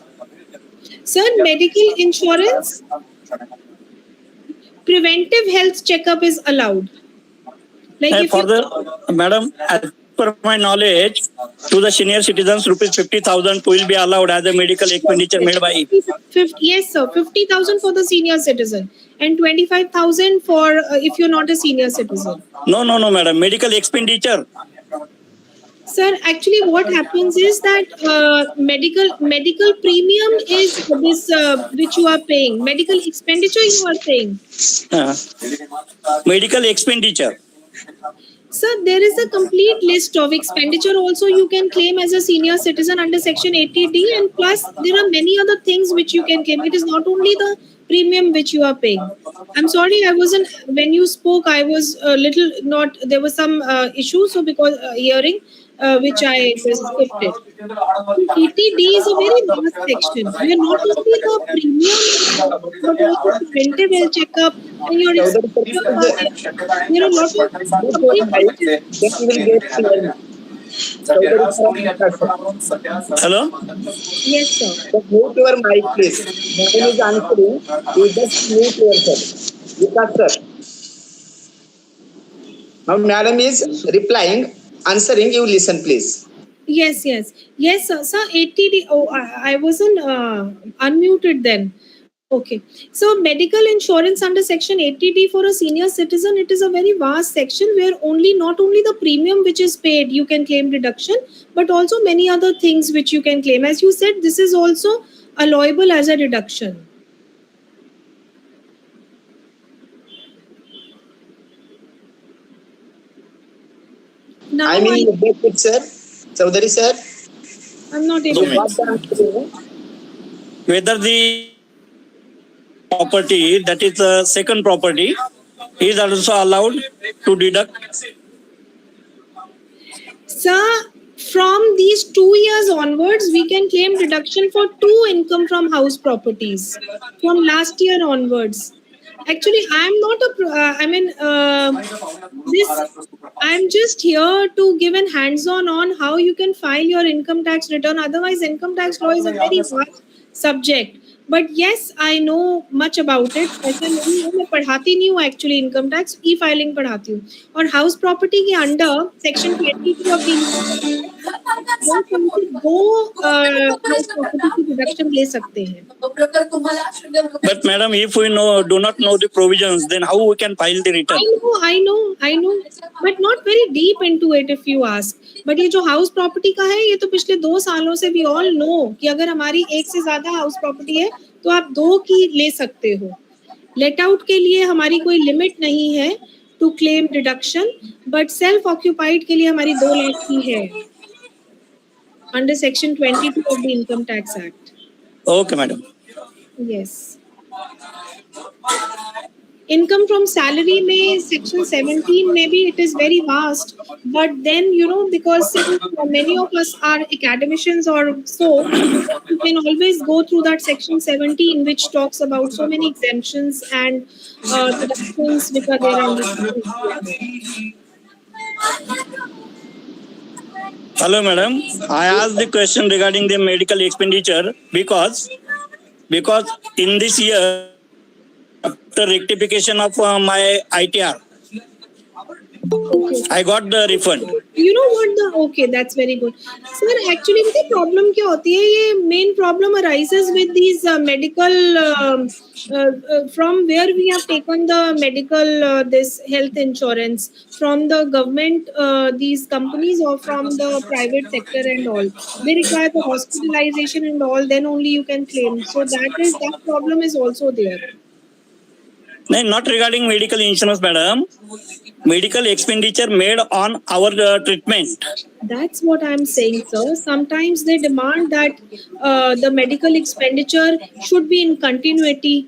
[SPEAKER 1] Sir, medical insurance, preventive health checkup is allowed. Like if
[SPEAKER 4] further, madam, as per my knowledge, to the senior citizens, rupees 50,000 will be allowed as a medical expenditure made by.
[SPEAKER 1] Yes, sir. 50,000 for the senior citizen and 25,000 for if you're not a senior citizen.
[SPEAKER 4] No, madam. Medical expenditure.
[SPEAKER 1] Sir, actually, what happens is that medical premium is this which you are paying. Medical expenditure you are paying.
[SPEAKER 4] Medical expenditure.
[SPEAKER 1] Sir, there is a complete list of expenditure also you can claim as a senior citizen under section 80D, and plus there are many other things which you can claim. It is not only the premium which you are paying. I'm sorry, I wasn't, when you spoke, I was a little not, there was some issue, so because hearing which I skipped it. 80D is a very vast section where not only the premium but also preventive health checkup and your expenditure are there. There are a lot of complete
[SPEAKER 4] Hello?
[SPEAKER 1] Yes, sir.
[SPEAKER 2] Just mute your mic, please. Madam is answering. You just mute yourself. Vikas sir. Now madam is replying, answering. You listen, please.
[SPEAKER 1] Yes, sir. Sir, 80D. Oh, I wasn't unmuted then. Okay. So, medical insurance under section 80D for a senior citizen, it is a very vast section where not only the premium which is paid, you can claim deduction, but also many other things which you can claim. As you said, this is also allowable as a deduction. Now
[SPEAKER 2] I mean, it, sir. Chaudhary sir.
[SPEAKER 1] I'm not able to.
[SPEAKER 4] Whether the property, that is the second property, is also allowed to deduct?
[SPEAKER 1] Sir, from these 2 years onwards, we can claim deduction for 2 income from house properties from last year onwards. Actually, I'm not a. This. I'm just here to give an hands-on on how you can file your income tax return. Otherwise, income tax law is a very vast subject. But yes, I know much about it. ऐसा नहीं है, मैं पढ़ाती नहीं हूँ actually income tax, e-filing पढ़ाती हूँ. और house property के under section 22 of the income tax दो साल से दो हाउस प्रॉपर्टी की डिडक्शन ले सकते हैं.
[SPEAKER 4] But madam, if we do not know the provisions, then how we can file the return?
[SPEAKER 1] I know, but not very deep into it if you ask. But ये जो house property का है, ये तो पिछले 2 सालों से we all know कि अगर हमारी एक से ज्यादा हाउस प्रॉपर्टी है तो आप 2 की ले सकते हो. लेट आउट के लिए हमारी कोई लिमिट नहीं है to claim deduction, but self occupied के लिए हमारी 2 लाख की है under section 22 of the income tax act.
[SPEAKER 4] Okay, madam.
[SPEAKER 1] Yes. Income from salary में section 17 maybe it is very vast, but then because since many of us are academicians or so, you can always go through that section 17 which talks about so many exemptions and deductions which are there under salary.
[SPEAKER 4] Hello, madam. I asked the question regarding the medical expenditure because in this year, after rectification of my ITR,
[SPEAKER 1] Okay.
[SPEAKER 4] I got the refund.
[SPEAKER 1] You know what okay, that's very good. Sir, actually the problem क्या होती है, ये main problem arises with these medical from where we have taken the medical this health insurance from the government, these companies, or from the private sector and all. They require the hospitalization and all, then only you can claim. So that problem is also there.
[SPEAKER 4] No, not regarding medical insurance, madam. Medical expenditure made on our treatment.
[SPEAKER 1] That's what I'm saying, sir. Sometimes they demand that the medical expenditure should be in continuity.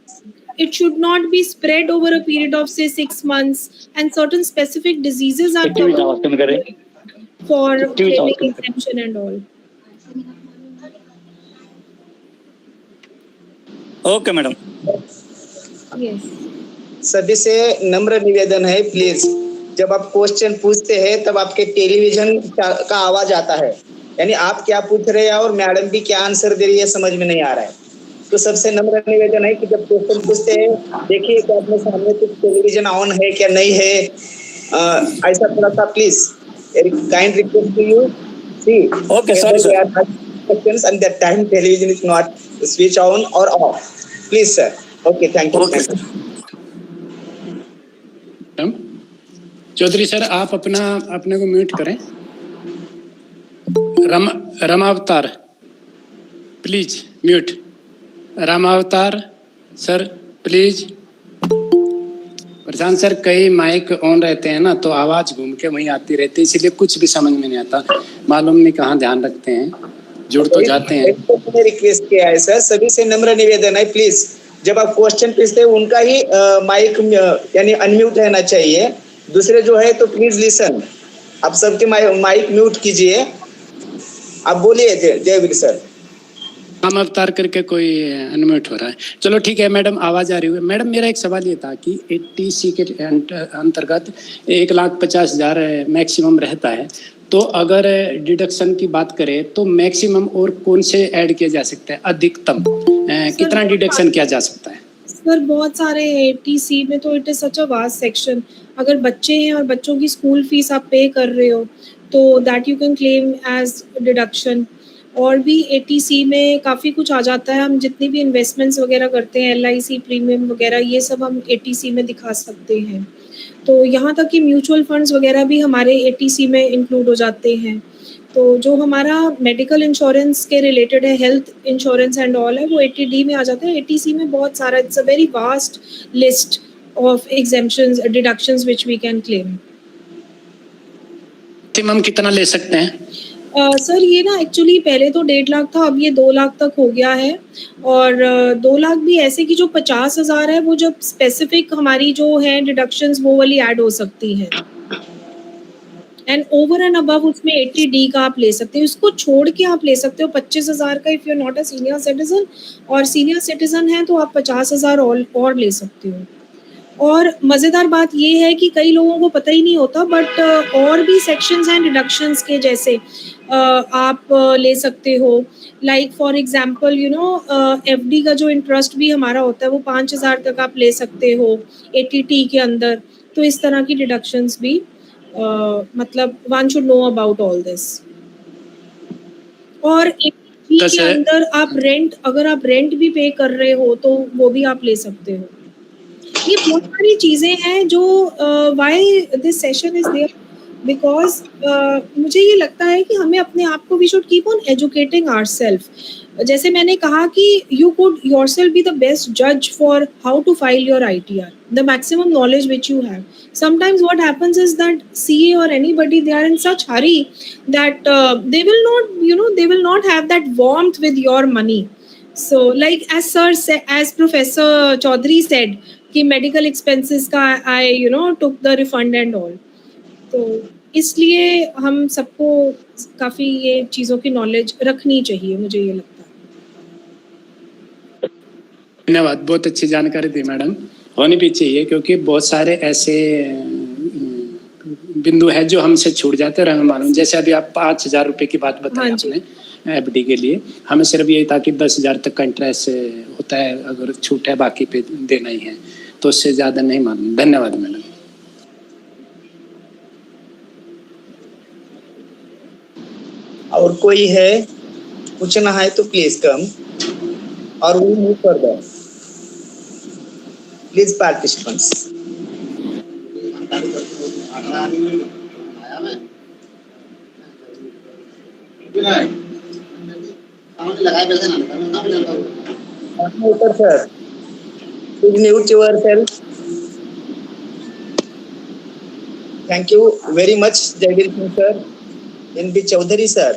[SPEAKER 1] It should not be spread over a period of say 6 months, and certain specific diseases are covered for claiming exemption and all.
[SPEAKER 4] Okay, madam.
[SPEAKER 1] Yes.
[SPEAKER 2] सभी से नम्र निवेदन है, please जब आप question पूछते हैं तब आपके टेलीविजन का आवाज आता है, यानी आप क्या पूछ रहे हैं और मैडम भी क्या आंसर दे रही है समझ में नहीं आ रहा है. तो सबसे नम्र निवेदन है कि जब क्वेश्चन पूछते हैं देखिए कि अपने सामने कुछ टेलीविजन ऑन है क्या नहीं है, ऐसा थोड़ा सा please kind request to you. See
[SPEAKER 4] Okay, sorry, sir.
[SPEAKER 2] Questions and that time television is not switch on or off. Please, sir. Okay, thank you.
[SPEAKER 4] Okay,
[SPEAKER 2] Thank you.
[SPEAKER 3] Chaudhary sir, आप अपने को म्यूट करें. Ramavatar please mute. Ramavatar sir please. Prashant sir, कई mic on रहते हैं ना तो आवाज घूम के वहीं आती रहती है, इसलिए कुछ भी समझ में नहीं आता. मालूम नहीं कहाँ ध्यान रखते हैं, जुड़ तो जाते हैं.
[SPEAKER 2] रिक्वेस्ट किया है सर, सभी से नम्र निवेदन है, प्लीज जब आप क्वेश्चन पूछते हैं उनका ही माइक यानी अनम्यूट रहना चाहिए. दूसरे जो है तो प्लीज लिसन, आप सबके माइक म्यूट कीजिए. आप बोलिए जयवीर सर.
[SPEAKER 3] हम अवतार करके कोई अनम्यूट हो रहा है. चलो ठीक है मैडम, आवाज आ रही है. मैडम मेरा एक सवाल ये था कि 80C के अंतर्गत 1,50,000 मैक्सिमम रहता है, तो अगर डिडक्शन की बात करें तो मैक्सिमम और कौन से ऐड किया जा सकता है, अधिकतम कितना डिडक्शन किया जा सकता है?
[SPEAKER 1] सर बहुत सारे 80C में तो it is such a vast section. अगर बच्चे हैं और बच्चों की स्कूल फीस आप पे कर रहे हो तो that you can claim as deduction. और भी 80C में काफ़ी कुछ आ जाता है. हम जितनी भी इन्वेस्टमेंट्स वगैरह करते हैं, LIC प्रीमियम वगैरह, ये सब हम 80C में दिखा सकते हैं. तो यहाँ तक कि म्यूचुअल फंड्स वगैरह भी हमारे 80C में इंक्लूड हो जाते हैं. तो जो हमारा मेडिकल इंश्योरेंस के रिलेटेड है, हेल्थ इंश्योरेंस एंड ऑल है, वो 80D में आ जाता है. 80C में बहुत सारा, it's a very vast list of exemptions, deductions which we can claim.
[SPEAKER 3] Maximum कितना ले सकते हैं?
[SPEAKER 1] सर ये ना एक्चुअली पहले तो 1.5 लाख था, अब ये 2 लाख तक हो गया है. और 2 लाख भी ऐसे कि जो 50,000 है वो जब स्पेसिफिक हमारी जो है डिडक्शंस वो वाली ऐड हो सकती हैं. एंड ओवर एंड अबव उसमें 80D का आप ले सकते हो. इसको छोड़ के आप ले सकते हो 25,000 का if you are not a senior citizen, और सीनियर सिटीजन है तो आप 50,000 और ले सकते हो. और मज़ेदार बात ये है कि कई लोगों को पता ही नहीं होता, बट और भी सेक्शंस हैं डिडक्शंस के, जैसे आप ले सकते हो, लाइक फॉर एग्जांपल एफडी का जो इंटरेस्ट भी हमारा होता है वो 5,000 तक आप ले सकते हो एटीटी के अंदर। तो इस तरह की डिडक्शंस भी मतलब one should know about all this. और एटीटी के अंदर आप रेंट, अगर आप रेंट भी पे कर रहे हो तो वो भी आप ले सकते हो। ये बहुत सारी चीजें हैं जो why this session is there, because मुझे ये लगता है कि हमें अपने आप को we should keep on educating ourselves. जैसे मैंने कहा कि you could yourself be the best जज for how to file your ITR, the maximum knowledge which you have. Sometimes what happens is that CA or anybody, they are in such hurry that they will not, they will not have that warmth with your money. So like as sir said, as Professor Chaudhary said कि medical expenses का I took the refund and all. तो इसलिए हम सबको काफ़ी ये चीज़ों की नॉलेज रखनी चाहिए, मुझे ये लगता है।
[SPEAKER 3] धन्यवाद, बहुत अच्छी जानकारी दी मैडम। होनी भी चाहिए क्योंकि बहुत सारे ऐसे बिंदु है जो हमसे छूट जाते हैं, हमें मालूम। जैसे अभी आप 5,000 रुपए की बात बताई आपने एफडी के लिए, हमें सिर्फ यही था कि 10,000 तक का इंटरेस्ट होता है, अगर छूट है बाकी पे देना ही है, तो उससे ज्यादा नहीं मालूम। धन्यवाद मैडम।
[SPEAKER 2] और कोई है पूछना है तो प्लीज कम, और we move further. Please participants. Sir, please mute yourself. Thank you very much, Jair Singh sir. N.B. Chaudhary sir,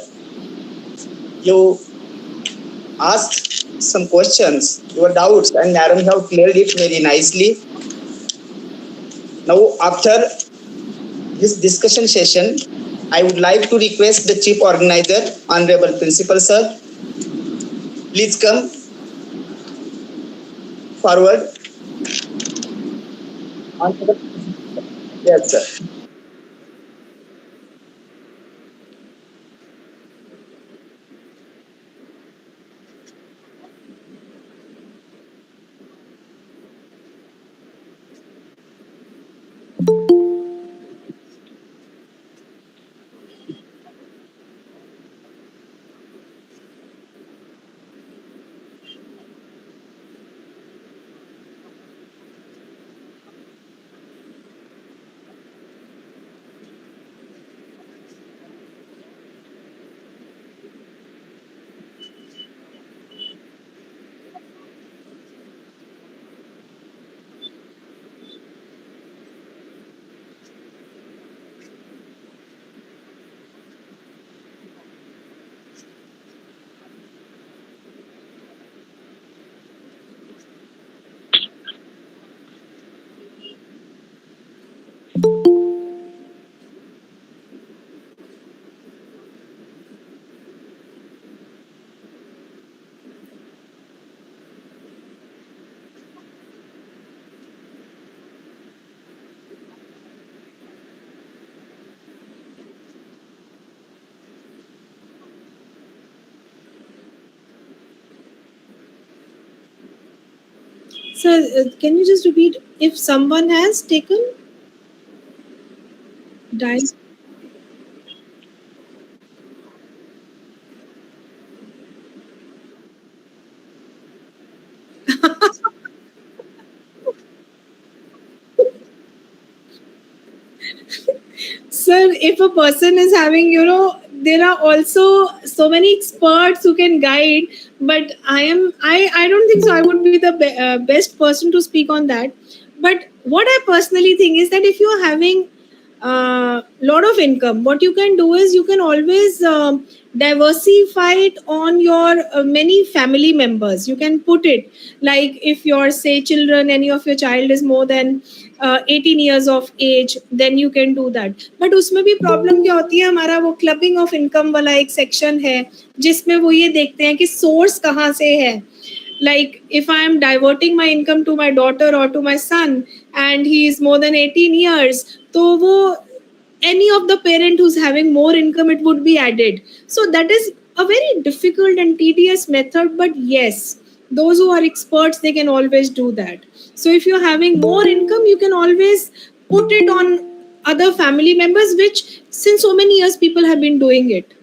[SPEAKER 2] you asked some questions, your doubts, and Madam have cleared it very nicely. Now, after this discussion session, I would like to request the Chief Organizer, Honorable Principal sir, please come forward. Yes, sir.
[SPEAKER 1] Sir, can you just repeat if someone has taken dice? Sir, if a person is having, there are also so many experts who can guide, but I don't think so I would be the best person to speak on that. But what I personally think is that if you are having lot of income, what you can do is you can always diversify it on your many family members. You can put it like if your say children, any of your child is more than 18 years of age, then you can do that. But उसमें भी problem क्या होती है, हमारा वो clubbing of income वाला एक section है जिसमें वो ये देखते हैं कि सोर्स कहाँ से है, Like if I am diverting my income to my daughter or to my son and he is more than 18 years, so wo, any of the parent who's having more income, it would be added. So that is a very difficult and tedious method, but yes, those who are experts, they can always do that. So if you're having more income, you can always put it on other family members, which since so many years people have been doing it.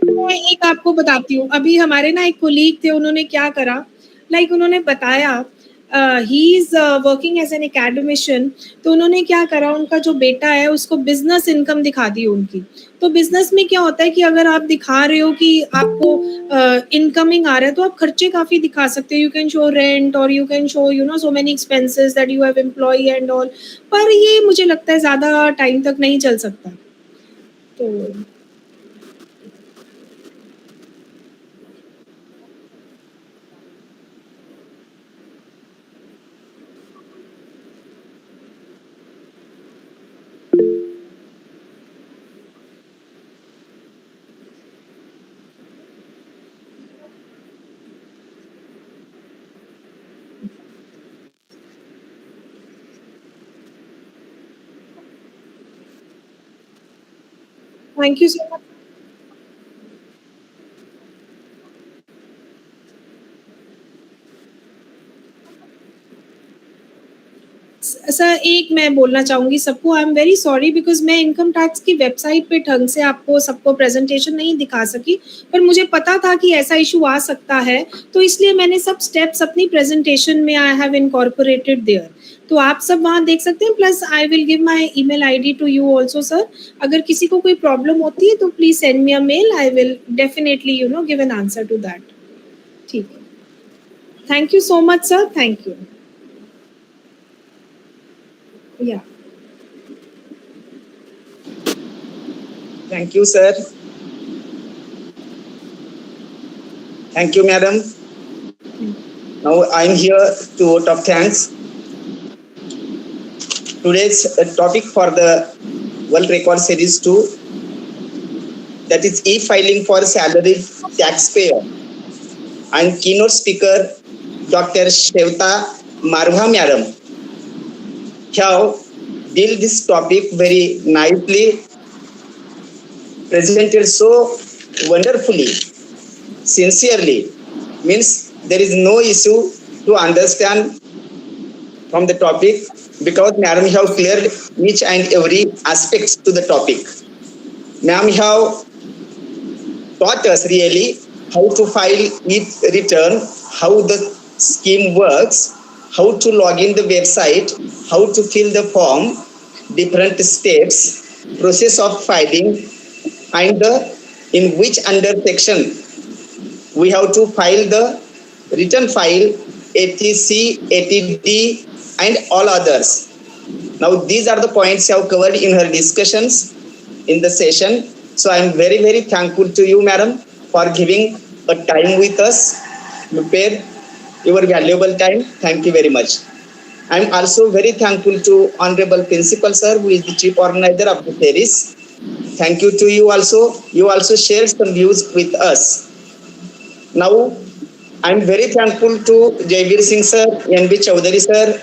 [SPEAKER 1] मैं एक आपको बताती हूँ, अभी हमारे ना एक colleague थे, उन्होंने क्या करा, लाइक उन्होंने बताया, he is working as an academician, तो उन्होंने क्या करा, उनका जो बेटा है उसको बिजनेस इनकम दिखा दी उनकी। तो बिजनेस में क्या होता है कि अगर आप दिखा रहे हो कि आपको इनकमिंग आ रहा है, तो आप खर्चे काफी दिखा सकते हो, यू कैन शो रेंट और you can show you know so many expenses that you have employ and all. पर ये मुझे लगता है ज्यादा टाइम तक नहीं चल सकता। तो thank you so much. Sir एक मैं बोलना चाहूंगी सबको, I am very sorry because मैं इनकम टैक्स की वेबसाइट पे ढंग से आपको सबको प्रेजेंटेशन नहीं दिखा सकी, पर मुझे पता था कि ऐसा इशू आ सकता है, तो इसलिए मैंने सब स्टेप्स अपनी प्रेजेंटेशन में आई हैव इनकॉर्पोरेटेड देयर। तो आप सब वहाँ देख सकते हैं, plus I will give my email ID to you also sir. अगर किसी को कोई प्रॉब्लम होती है तो please send me a mail, I will definitely you know give an answer to that. ठीक है, thank you so much sir, thank you. या
[SPEAKER 2] Thank you, sir. Thank you, madam. Now I'm here to vote of thanks. Today's topic for the World Record Series 2, that is e-filing for salaried taxpayer. And keynote speaker, Dr. Shevata Marwa madam, have dealt this topic very nicely, presented so wonderfully, sincerely, means there is no issue to understand from the topic, because madam have cleared each and every aspects to the topic. Ma'am have taught us really how to file each return, how the scheme works, how to log in the website, how to fill the form, different steps, process of filing, and in which under section we have to file the return file, ATC, ATD, and all others. Now these are the points I have covered in her discussions in the session. So I am very, very thankful to you, madam, for giving a time with us, prepare your valuable time. Thank you very much. I am also very thankful to Honorable Principal Sir, who is the chief organizer of the series. Thank you to you also. You also shared some views with us. Now, I am very thankful to Jaivir Singh Sir, NB Chaudhary Sir,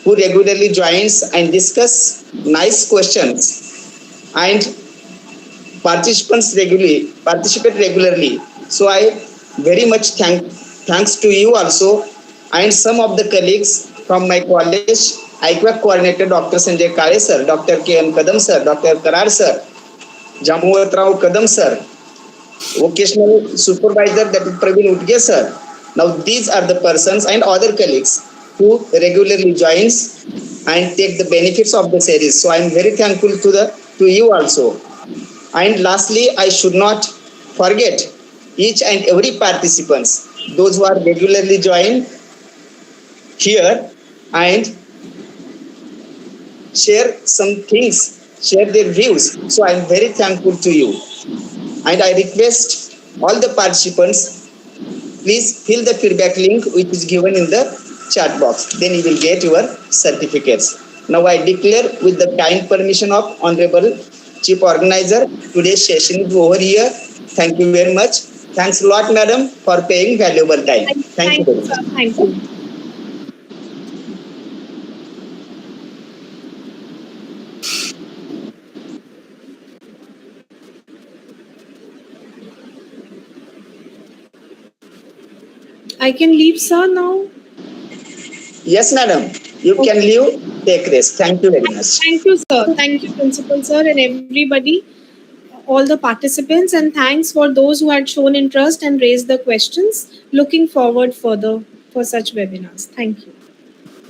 [SPEAKER 2] who regularly joins and discuss nice questions, and participate regularly. So I very much thanks to you also, and some of the colleagues from my college, IQAC coordinator Dr. Sanjay Kale Sir, Dr. KM Kadam Sir, Dr. Karar Sir, Jammuat Rao Kadam Sir, vocational supervisor that is Praveen Utge Sir. Now these are the persons and other colleagues who regularly joins and take the benefits of the series. So I am very thankful to you also. And lastly, I should not forget each and every participants, those who are regularly joined here and share some things, share their views. So I'm very thankful to you. And I request all the participants, please fill the feedback link which is given in the chat box. Then you will get your certificates. Now I declare with the kind permission of Honorable Chief Organizer, today's session is over here. Thank you very much. Thanks a lot, madam, for paying valuable time. Thank you
[SPEAKER 1] Thank
[SPEAKER 2] very
[SPEAKER 1] you,
[SPEAKER 2] much.
[SPEAKER 1] sir. Thank you. I can leave, sir, now.
[SPEAKER 2] Yes, madam. You can leave. Take rest. Thank you very much.
[SPEAKER 1] Thank you, sir. Thank you, Principal, sir, and everybody, all the participants, and thanks for those who had shown interest and raised the questions. Looking forward further for such webinars. Thank you.